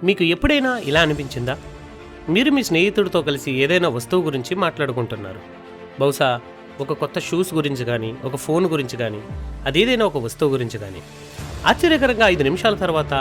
మీకు ఎప్పుడైనా ఇలా అనిపించిందా? మీరు మీ స్నేహితుడితో కలిసి ఏదైనా వస్తువు గురించి మాట్లాడుకుంటున్నారు. బహుశా ఒక కొత్త షూస్ గురించి కానీ, ఒక ఫోన్ గురించి కానీ, అదేదైనా ఒక వస్తువు గురించి కానీ. ఆశ్చర్యకరంగా 5 నిమిషాల తర్వాత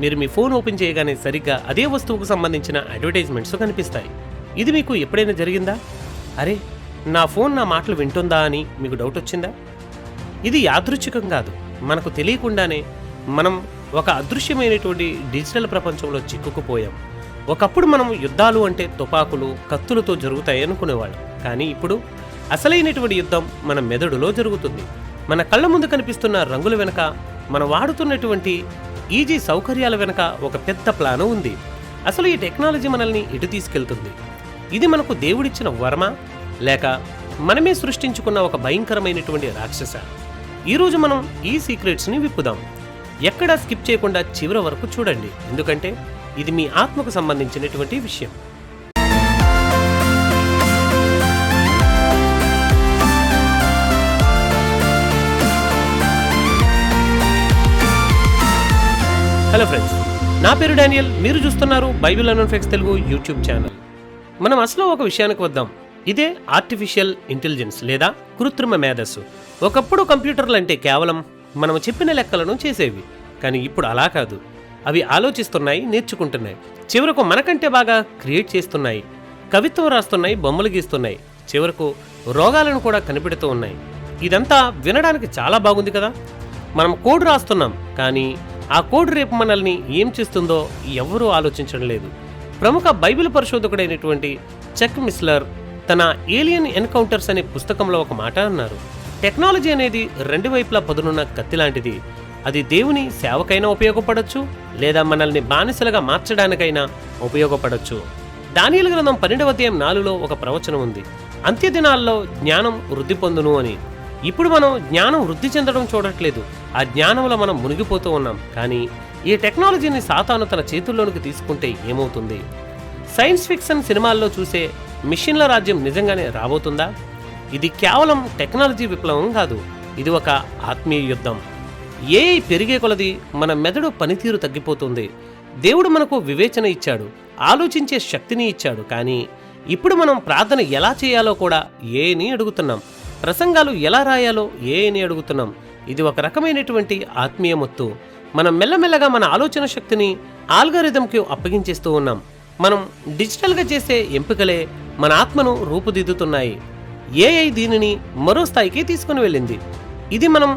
మీరు మీ ఫోన్ ఓపెన్ చేయగానే సరిగ్గా అదే వస్తువుకు సంబంధించిన అడ్వర్టైజ్మెంట్స్ కనిపిస్తాయి. ఇది మీకు ఎప్పుడైనా జరిగిందా? అరే, నా ఫోన్ నా మాటలు వింటుందా అని మీకు డౌట్ వచ్చిందా? ఇది యాదృచ్ఛికం కాదు. మనకు తెలియకుండానే మనం ఒక అదృశ్యమైనటువంటి డిజిటల్ ప్రపంచంలో చిక్కుకుపోయాం. ఒకప్పుడు మనం యుద్ధాలు అంటే తుపాకులు, కత్తులతో జరుగుతాయి అనుకునేవాళ్ళం. కానీ ఇప్పుడు అసలైనటువంటి యుద్ధం మన మెదడులో జరుగుతుంది. మన కళ్ళ ముందు కనిపిస్తున్న రంగుల వెనుక, మనం వాడుతున్నటువంటి ఈజీ సౌకర్యాల వెనుక ఒక పెద్ద ప్లాను ఉంది. అసలు ఈ టెక్నాలజీ మనల్ని ఇటు తీసుకెళ్తుంది. ఇది మనకు దేవుడిచ్చిన వరమా, లేక మనమే సృష్టించుకున్న ఒక భయంకరమైనటువంటి రాక్షస? ఈరోజు మనం ఈ సీక్రెట్స్ని విప్పుదాం. ఎక్కడా స్కిప్ చేయకుండా చివరి వరకు చూడండి, ఎందుకంటే ఇది మీ ఆత్మకు సంబంధించినటువంటి విషయం. హలో ఫ్రెండ్స్, నా పేరు డానియల్. మీరు చూస్తున్నారు బైబిల్ అన్ ఫ్యాక్ట్స్ తెలుగు యూట్యూబ్ ఛానల్. మనం అసలు ఒక విషయానికి వద్దాం. ఇదే ఆర్టిఫిషియల్ ఇంటెలిజెన్స్ లేదా కృత్రిమ మేధస్సు. ఒకప్పుడు కంప్యూటర్లు అంటే కేవలం మనం చెప్పిన లెక్కలను చేసేవి. కానీ ఇప్పుడు అలా కాదు. అవి ఆలోచిస్తున్నాయి, నేర్చుకుంటున్నాయి, చివరకు మనకంటే బాగా క్రియేట్ చేస్తున్నాయి, కవిత్వం రాస్తున్నాయి, బొమ్మలు గీస్తున్నాయి, చివరకు రోగాలను కూడా కనిపెడుతూ ఉన్నాయి. ఇదంతా వినడానికి చాలా బాగుంది కదా. మనం కోడ్ రాస్తున్నాం, కానీ ఆ కోడ్ రేపు మనల్ని ఏం చేస్తుందో ఎవ్వరూ ఆలోచించడం లేదు. ప్రముఖ బైబిల్ పరిశోధకుడైనటువంటి చెక్ మిస్లర్ తన ఏలియన్ ఎన్కౌంటర్స్ అనే పుస్తకంలో ఒక మాట అన్నారు. టెక్నాలజీ అనేది 2 వైపులా పదునున్న కత్తి లాంటిది. అది దేవుని సేవకైనా ఉపయోగపడవచ్చు, లేదా మనల్ని బానిసలుగా మార్చడానికైనా ఉపయోగపడవచ్చు. దానియేలు గ్రంథం 12వ అధ్యాయం 4లో ఒక ప్రవచనం ఉంది. అంత్య దినాల్లో జ్ఞానం వృద్ధి పొందును అని. ఇప్పుడు మనం జ్ఞానం వృద్ధి చెందడం చూడట్లేదు. ఆ జ్ఞానంలో మనం మునిగిపోతూ ఉన్నాం. కానీ ఈ టెక్నాలజీని సాతాను తన చేతుల్లోనికి తీసుకుంటే ఏమవుతుంది? సైన్స్ ఫిక్షన్ సినిమాల్లో చూసే మిషన్ల రాజ్యం నిజంగానే రాబోతుందా? ఇది కేవలం టెక్నాలజీ విప్లవం కాదు, ఇది ఒక ఆత్మీయ యుద్ధం. ఏఐ పెరిగే కొలది మన మెదడు పనితీరు తగ్గిపోతుంది. దేవుడు మనకు వివేచన ఇచ్చాడు, ఆలోచించే శక్తిని ఇచ్చాడు. కానీ ఇప్పుడు మనం ప్రార్థన ఎలా చేయాలో కూడా ఏఐని అడుగుతున్నాం. ప్రసంగాలు ఎలా రాయాలో ఏఐని అడుగుతున్నాం. ఇది ఒక రకమైనటువంటి ఆత్మీయ మొత్తు. మనం మెల్లమెల్లగా మన ఆలోచన శక్తిని ఆల్గారిథంకి అప్పగించేస్తూ ఉన్నాం. మనం డిజిటల్గా చేసే ఎంపికలే మన ఆత్మను రూపుదిద్దుతున్నాయి. ఏఐ దీనిని మరో స్థాయికి తీసుకుని వెళ్ళింది. ఇది మనం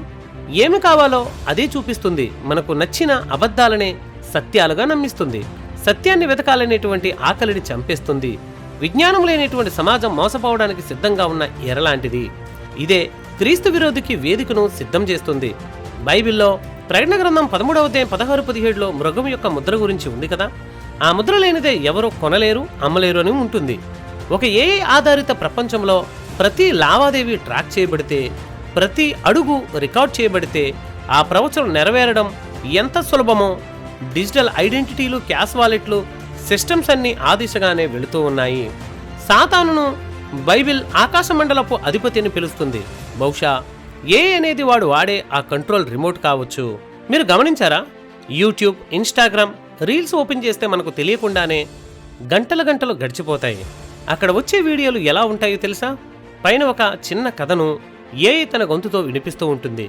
ఏమి కావాలో అదే చూపిస్తుంది. మనకు నచ్చిన అబద్ధాలనే సత్యాలుగా నమ్మిస్తుంది. సత్యాన్ని వెతకాలనేటువంటి ఆకలిని చంపేస్తుంది. విజ్ఞానం లేనటువంటి సమాజం మోసపోవడానికి సిద్ధంగా ఉన్న ఎరలాంటిది. ఇదే క్రీస్తు విరోధికి వేదికను సిద్ధం చేస్తుంది. బైబిల్లో ప్రకటన గ్రంథం 13వ అధ్యాయం 16-17లో మృగం యొక్క ముద్ర గురించి ఉంది కదా. ఆ ముద్ర లేనిదే ఎవరు కొనలేరు, అమ్మలేరు అని ఉంటుంది. ఒక ఏఐ ఆధారిత ప్రపంచంలో ప్రతి లావాదేవీ ట్రాక్ చేయబడితే, ప్రతి అడుగు రికార్డ్ చేయబడితే, ఆ ప్రవచనం నెరవేరడం ఎంత సులభమో డిజిటల్ ఐడెంటిటీలు, క్యాష్ వాలెట్లు, సిస్టమ్స్ అన్నీ ఆ దిశగానే వెళుతూ ఉన్నాయి. సాతానును బైబిల్ ఆకాశమండలపు అధిపతి అని పిలుస్తుంది. బహుశా ఏఐ అనేది వాడు వాడే ఆ కంట్రోల్ రిమోట్ కావచ్చు. మీరు గమనించారా? యూట్యూబ్, ఇన్స్టాగ్రామ్ రీల్స్ ఓపెన్ చేస్తే మనకు తెలియకుండానే గంటలు గంటలు గడిచిపోతాయి. అక్కడ వచ్చే వీడియోలు ఎలా ఉంటాయో తెలుసా? పైన ఒక చిన్న కథను ఏఐ తన గొంతుతో వినిపిస్తూ ఉంటుంది.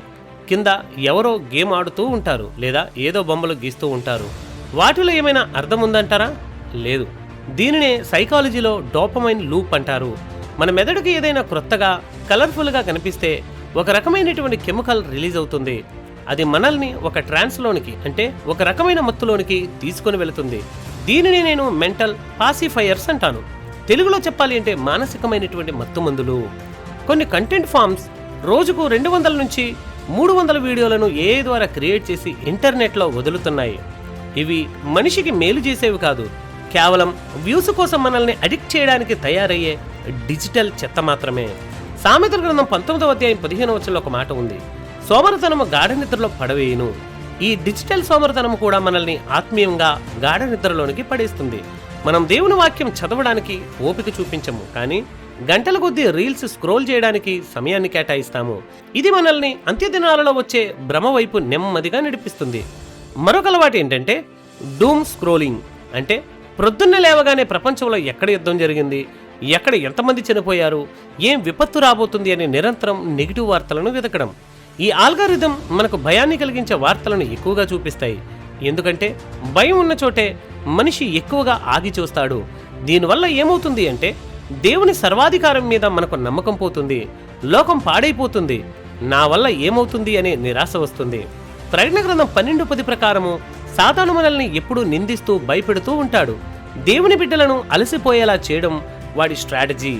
కింద ఎవరో గేమ్ ఆడుతూ ఉంటారు, లేదా ఏదో బొమ్మలు గీస్తూ ఉంటారు. వాటిలో ఏమైనా అర్థం ఉందంటారా? లేదు. దీనినే సైకాలజీలో డోపమైన్ లూప్ అంటారు. మన మెదడుకి ఏదైనా క్రొత్తగా, కలర్ఫుల్గా కనిపిస్తే ఒక రకమైనటువంటి కెమికల్ రిలీజ్ అవుతుంది. అది మనల్ని ఒక ట్రాన్స్లోనికి, అంటే ఒక రకమైన మత్తులోనికి తీసుకొని వెళుతుంది. దీనిని నేను మెంటల్ పాసిఫైయర్స్ అంటాను. తెలుగులో చెప్పాలి అంటే మానసికమైనటువంటి మత్తు మందులు. కొన్ని కంటెంట్ ఫార్మ్స్ రోజుకు 200 నుంచి 300 వీడియోలను ఏఐ ద్వారా క్రియేట్ చేసి ఇంటర్నెట్లో వదులుతున్నాయి. ఇవి మనిషికి మేలు చేసేవి కాదు, కేవలం వ్యూస్ కోసం మనల్ని అడిక్ట్ చేయడానికి తయారయ్యే డిజిటల్ చెత్త మాత్రమే. సామెతల గ్రంథం 19వ అధ్యాయం 15వ వచనంలో ఒక మాట ఉంది. సోమరతనము గాఢ నిద్రలో పడవేయును. ఈ డిజిటల్ సోమరతనము కూడా మనల్ని ఆత్మీయంగా గాఢ నిద్రలోనికి పడేస్తుంది. మనం దేవుని వాక్యం చదవడానికి ఓపిక చూపించము, కానీ గంటల కొద్దీ రీల్స్ స్క్రోల్ చేయడానికి సమయాన్ని కేటాయిస్తాము. ఇది మనల్ని అంత్యదినాలలో వచ్చే భ్రమ వైపు నెమ్మదిగా నడిపిస్తుంది. మరొక అలవాటు ఏంటంటే డూమ్ స్క్రోలింగ్ అంటే ప్రొద్దున్న లేవగానే ప్రపంచంలో ఎక్కడ యుద్ధం జరిగింది, ఎక్కడ ఎంతమంది చనిపోయారు, ఏం విపత్తు రాబోతుంది అనే నిరంతరం నెగిటివ్ వార్తలను వెతకడం. ఈ ఆల్గారిథం మనకు భయాన్ని కలిగించే వార్తలను ఎక్కువగా చూపిస్తాయి. ఎందుకంటే భయం ఉన్న చోటే మనిషి ఎక్కువగా ఆగి చూస్తాడు. దీనివల్ల ఏమవుతుంది అంటే దేవుని సర్వాధికారం మీద మనకు నమ్మకం పోతుంది, లోకం పాడైపోతుంది, నా వల్ల ఏమవుతుంది అనే నిరాశ వస్తుంది. ప్రకటన గ్రంథం 12:10 ప్రకారము సాతాను మనల్ని ఎప్పుడూ నిందిస్తూ భయపెడుతూ ఉంటాడు. దేవుని బిడ్డలను అలసిపోయేలా చేయడం వాడి స్ట్రాటజీ.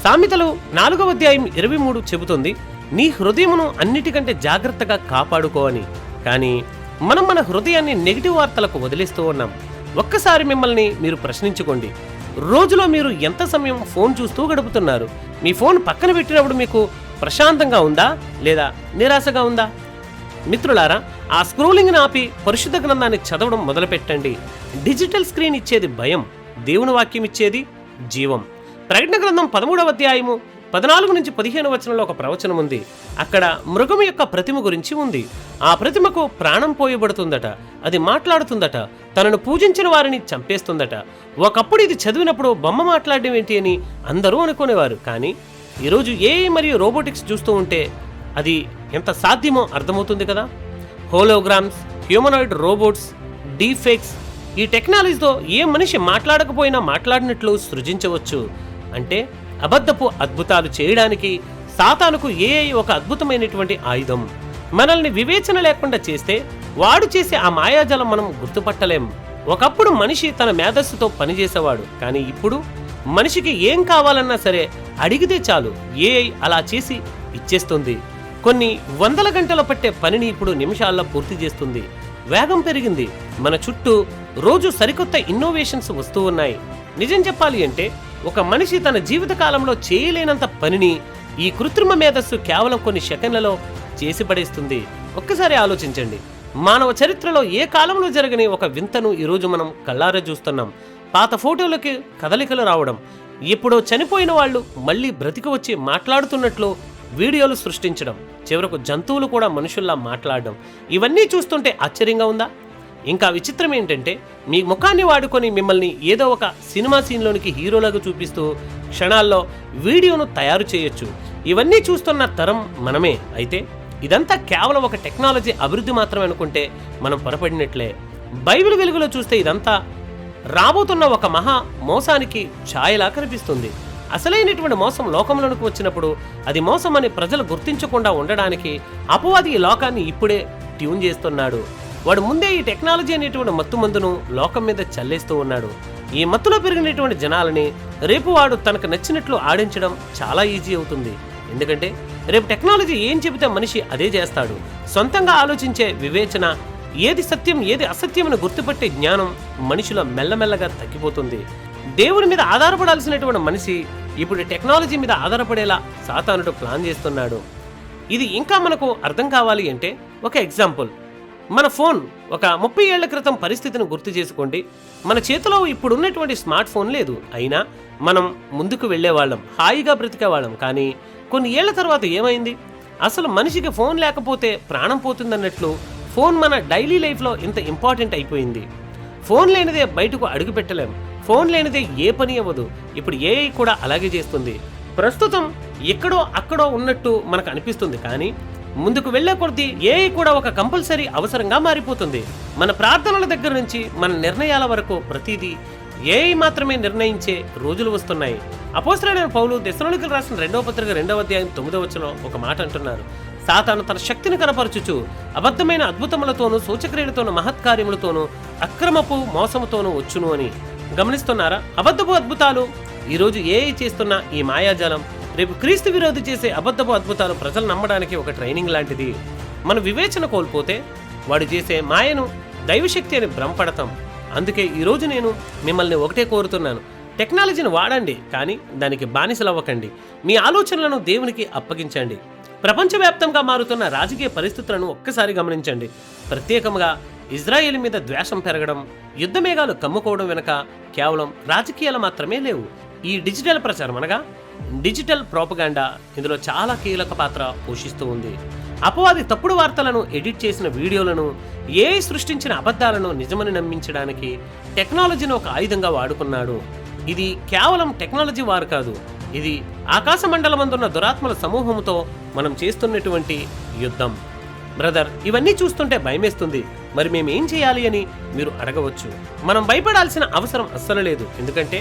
సామెతలు 4వ అధ్యాయం 23 చెబుతుంది, నీ హృదయమును అన్నిటికంటే జాగ్రత్తగా కాపాడుకో అని. కానీ మనం మన హృదయాన్ని నెగిటివ్ వార్తలకు వదిలేస్తూ ఉన్నాం. ఒక్కసారి మిమ్మల్ని మీరు ప్రశ్నించుకోండి. రోజులో మీరు ఎంత సమయం ఫోన్ చూస్తూ గడుపుతున్నారు? మీ ఫోన్ పక్కన పెట్టినప్పుడు మీకు ప్రశాంతంగా ఉందా లేదా నిరాశగా ఉందా? మిత్రులారా, ఆ స్క్రోలింగ్ని ఆపి పరిశుద్ధ గ్రంథాన్ని చదవడం మొదలుపెట్టండి. డిజిటల్ స్క్రీన్ ఇచ్చేది భయం, దేవుని వాక్యం ఇచ్చేది జీవం. ప్రకటన గ్రంథం 13వ అధ్యాయము 14-15 వచనంలో ఒక ప్రవచనం ఉంది. అక్కడ మృగం యొక్క ప్రతిమ గురించి ఉంది. ఆ ప్రతిమకు ప్రాణం పోయబడుతుందట, అది మాట్లాడుతుందట, తనను పూజించిన వారిని చంపేస్తుందట. ఒకప్పుడు ఇది చదివినప్పుడు బొమ్మ మాట్లాడడం ఏంటి అని అందరూ అనుకునేవారు. కానీ ఈరోజు ఏఐ మరియు రోబోటిక్స్ చూస్తూ ఉంటే అది ఎంత సాధ్యమో అర్థమవుతుంది కదా. హోలోగ్రామ్స్, హ్యూమనాయిడ్ రోబోట్స్, డీఫేక్స్, ఈ టెక్నాలజీతో ఏ మనిషి మాట్లాడకపోయినా మాట్లాడినట్లు సృజించవచ్చు. అంటే అబద్ధపు అద్భుతాలు చేయడానికి సాతానుకు ఏఐ ఒక అద్భుతమైనటువంటి ఆయుధం. మనల్ని వివేచన లేకుండా చేస్తే వాడు చేసే ఆ మాయాజాలం మనం గుర్తుపట్టలేం. ఒకప్పుడు మనిషి తన మేధస్సుతో పనిచేసేవాడు, కానీ ఇప్పుడు మనిషికి ఏం కావాలన్నా సరే అడిగితే చాలు, ఏఐ అలా చేసి ఇచ్చేస్తుంది. కొన్ని వందల గంటలు పట్టే పనిని ఇప్పుడు నిమిషాల్లో పూర్తి చేస్తుంది. వేగం పెరిగింది. మన చుట్టూ రోజు సరికొత్త ఇన్నోవేషన్స్ వస్తూ ఉన్నాయి. నిజం చెప్పాలి అంటే ఒక మనిషి తన జీవిత కాలంలో చేయలేనంత పనిని ఈ కృత్రిమ మేధస్సు కేవలం కొన్ని సెకండ్లలో చేసి పడేస్తుంది. ఒక్కసారి ఆలోచించండి. మానవ చరిత్రలో ఏ కాలంలో జరగని ఒక వింతను ఈరోజు మనం కళ్ళారా చూస్తున్నాం. పాత ఫోటోలకి కదలికలు రావడం, ఎప్పుడో చనిపోయిన వాళ్ళు మళ్ళీ బ్రతికి వచ్చి మాట్లాడుతున్నట్లు వీడియోలు సృష్టించడం, చివరకు జంతువులు కూడా మనుషుల్లా మాట్లాడడం, ఇవన్నీ చూస్తుంటే ఆశ్చర్యంగా ఉందా? ఇంకా విచిత్రం ఏంటంటే మీ ముఖాన్ని వాడుకొని మిమ్మల్ని ఏదో ఒక సినిమా సీన్లోనికి హీరోలాగా చూపిస్తూ క్షణాల్లో వీడియోను తయారు చేయొచ్చు. ఇవన్నీ చూస్తున్న తరం మనమే. అయితే ఇదంతా కేవలం ఒక టెక్నాలజీ అభివృద్ధి మాత్రమే అనుకుంటే మనం పొరపడినట్లే. బైబిల్ వెలుగులో చూస్తే ఇదంతా రాబోతున్న ఒక మహా మోసానికి ఛాయలా కనిపిస్తుంది. అసలైనటువంటి మోసం లోకంలోనికి వచ్చినప్పుడు అది మోసం అని ప్రజలు గుర్తించకుండా ఉండడానికి అపవాది ఈ లోకాన్ని ఇప్పుడే ట్యూన్ చేస్తున్నాడు. వాడు ముందే ఈ టెక్నాలజీ అనేటువంటి మత్తు మందును లోకం మీద చల్లేస్తూ ఉన్నాడు. ఈ మత్తులో పెరిగినటువంటి జనాలని రేపు వాడు తనకు నచ్చినట్లు ఆడించడం చాలా ఈజీ అవుతుంది. ఎందుకంటే రేపు టెక్నాలజీ ఏం చెబితే మనిషి అదే చేస్తాడు. సొంతంగా ఆలోచించే వివేచన, ఏది సత్యం ఏది అసత్యమని గుర్తుపట్టే జ్ఞానం మనిషిలో మెల్లమెల్లగా తగ్గిపోతుంది. దేవుని మీద ఆధారపడాల్సినటువంటి మనిషి ఇప్పుడు టెక్నాలజీ మీద ఆధారపడేలా సాతానుడు ప్లాన్ చేస్తున్నాడు. ఇది ఇంకా మనకు అర్థం కావాలి అంటే ఒక ఎగ్జాంపుల్. మన ఫోన్ ఒక 30 ఏళ్ల క్రితం పరిస్థితిని గుర్తు చేసుకోండి. మన చేతిలో ఇప్పుడు ఉన్నటువంటి స్మార్ట్ ఫోన్ లేదు. అయినా మనం ముందుకు వెళ్ళేవాళ్ళం, హాయిగా బ్రతికేవాళ్ళం. కానీ కొన్ని ఏళ్ల తర్వాత ఏమైంది? అసలు మనిషికి ఫోన్ లేకపోతే ప్రాణం పోతుందన్నట్లు ఫోన్ మన డైలీ లైఫ్లో ఇంత ఇంపార్టెంట్ అయిపోయింది. ఫోన్ లేనిదే బయటకు అడుగు పెట్టలేం. ఫోన్ లేనిదే ఏ పని అవ్వదు. ఇప్పుడు ఏఐ కూడా అలాగే చేస్తుంది. ప్రస్తుతం ఎక్కడో అక్కడో ఉన్నట్టు మనకు అనిపిస్తుంది, కానీ ముందుకు వెళ్లే కొద్దీ ఏఐ కూడా ఒక కంపల్సరీ అవసరంగా మారిపోతుంది. మన ప్రార్థనల దగ్గర నుంచి మన నిర్ణయాల వరకు ప్రతిదీ ఏఐ మాత్రమే నిర్ణయించే రోజులు వస్తున్నాయి. అపోస్తలుడైన పౌలు దెస్సలోనికీయులకు రాసిన 2వ పత్రిక 2వ అధ్యాయం 9వ వచనంలో ఒక మాట అంటున్నారు. సాతాను తన శక్తిని కనపరచుచు అబద్ధమైన అద్భుతములతోనూ సూచక్రియలతోనూ మహత్కార్యములతోనూ అక్రమపు మోసముతోనూ వచ్చును అని. గమనిస్తున్నారా? అబద్ధపు అద్భుతాలు ఈరోజు ఏఐ చేస్తున్న ఈ మాయాజాలం రేపు క్రీస్తు విరోధి చేసే అబద్ధపు అద్భుతాలు ప్రజలు నమ్మడానికి ఒక ట్రైనింగ్ లాంటిది. మన వివేచన కోల్పోతే వాడు చేసే మాయను దైవశక్తి అని భ్రమపడతాం. అందుకే ఈరోజు నేను మిమ్మల్ని ఒకటే కోరుతున్నాను, టెక్నాలజీని వాడండి, కానీ దానికి బానిసలవ్వకండి. మీ ఆలోచనలను దేవునికి అప్పగించండి. ప్రపంచవ్యాప్తంగా మారుతున్న రాజకీయ పరిస్థితులను ఒక్కసారి గమనించండి. ప్రత్యేకంగా ఇజ్రాయేల్ మీద ద్వేషం పెరగడం, యుద్ధ మేఘాలు కమ్ముకోవడం వెనుక కేవలం రాజకీయాలు మాత్రమే లేవు. ఈ డిజిటల్ ప్రచారం అనగా డిజిటల్ ప్రోపగాండా ఇందులో చాలా కీలక పాత్ర పోషిస్తూ ఉంది. అపవాది తప్పుడు వార్తలను ఎడిట్ చేసిన వీడియోలను, ఏఐ సృష్టించిన అబద్ధాలను నిజమని నమ్మించడానికి టెక్నాలజీని ఒక ఆయుధంగా వాడుకున్నాడు. ఇది కేవలం టెక్నాలజీ వారు కాదు, ఇది ఆకాశ మండలమందున్న దురాత్మల సమూహంతో మనం చేస్తున్నటువంటి యుద్ధం. బ్రదర్, ఇవన్నీ చూస్తుంటే భయమేస్తుంది, మరి మేమేం చేయాలి అని మీరు అడగవచ్చు. మనం భయపడాల్సిన అవసరం అస్సలు లేదు, ఎందుకంటే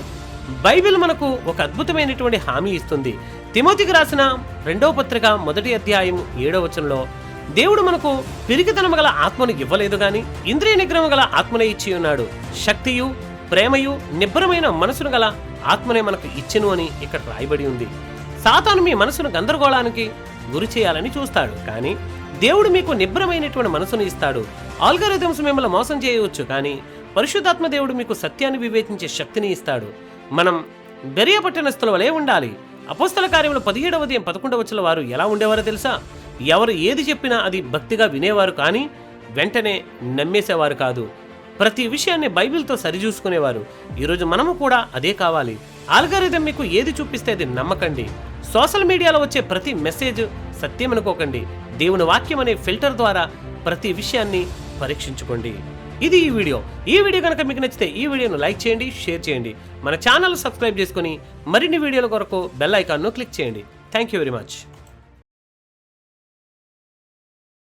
బైబిల్ మనకు ఒక అద్భుతమైనటువంటి హామీ ఇస్తుంది. తిమోతికి రాసిన 2వ పత్రిక 1వ అధ్యాయం 7వ వచనంలో, దేవుడు మనకు పిరికితనము గల ఆత్మను ఇవ్వలేదు గాని ఇంద్రియ నిగ్రహం గల ఆత్మనే ఇచ్చి ఉన్నాడు. శక్తియు ప్రేమయు నిబ్బరమైన మనసును గల ఆత్మనే మనకు ఇచ్చెను అని ఇక్కడ రాయబడి ఉంది. సాతాను మీ మనసును గందరగోళానికి గురి చేయాలని చూస్తాడు, కానీ దేవుడు మీకు నిబ్బరమైనటువంటి మనసును ఇస్తాడు. ఆల్గరిథమ్స్ మిమ్మల్ని మోసం చేయవచ్చు, కానీ పరిశుద్ధాత్మ దేవుడు మీకు సత్యాన్ని వివేచించే శక్తిని ఇస్తాడు. మనం బెరియా పట్టణస్థుల వలె ఉండాలి. అపోస్తల కార్యములు 17వ అధ్యాయం 11వ వచనంలో వారు ఎలా ఉండేవారో తెలుసా? ఎవరు ఏది చెప్పినా అది భక్తిగా వినేవారు, కానీ వెంటనే నమ్మేసేవారు కాదు. ప్రతి విషయాన్ని బైబిల్తో సరిచూసుకునేవారు. ఈరోజు మనము కూడా అదే కావాలి. ఆల్గరిథం మీకు ఏది చూపిస్తే అది నమ్మకండి. సోషల్ మీడియాలో వచ్చే ప్రతి మెసేజ్ సత్యం అనుకోకండి. దేవుని వాక్యం అనే ఫిల్టర్ ద్వారా ప్రతి విషయాన్ని పరీక్షించుకోండి. ఇది ఈ వీడియో కనుక మీకు నచ్చితే ఈ వీడియోను లైక్ చేయండి, షేర్ చేయండి. మన ఛానల్ సబ్స్క్రైబ్ చేసుకుని మరిన్ని వీడియోల కొరకు బెల్ ఐకాన్ను క్లిక్ చేయండి. Thank you very much.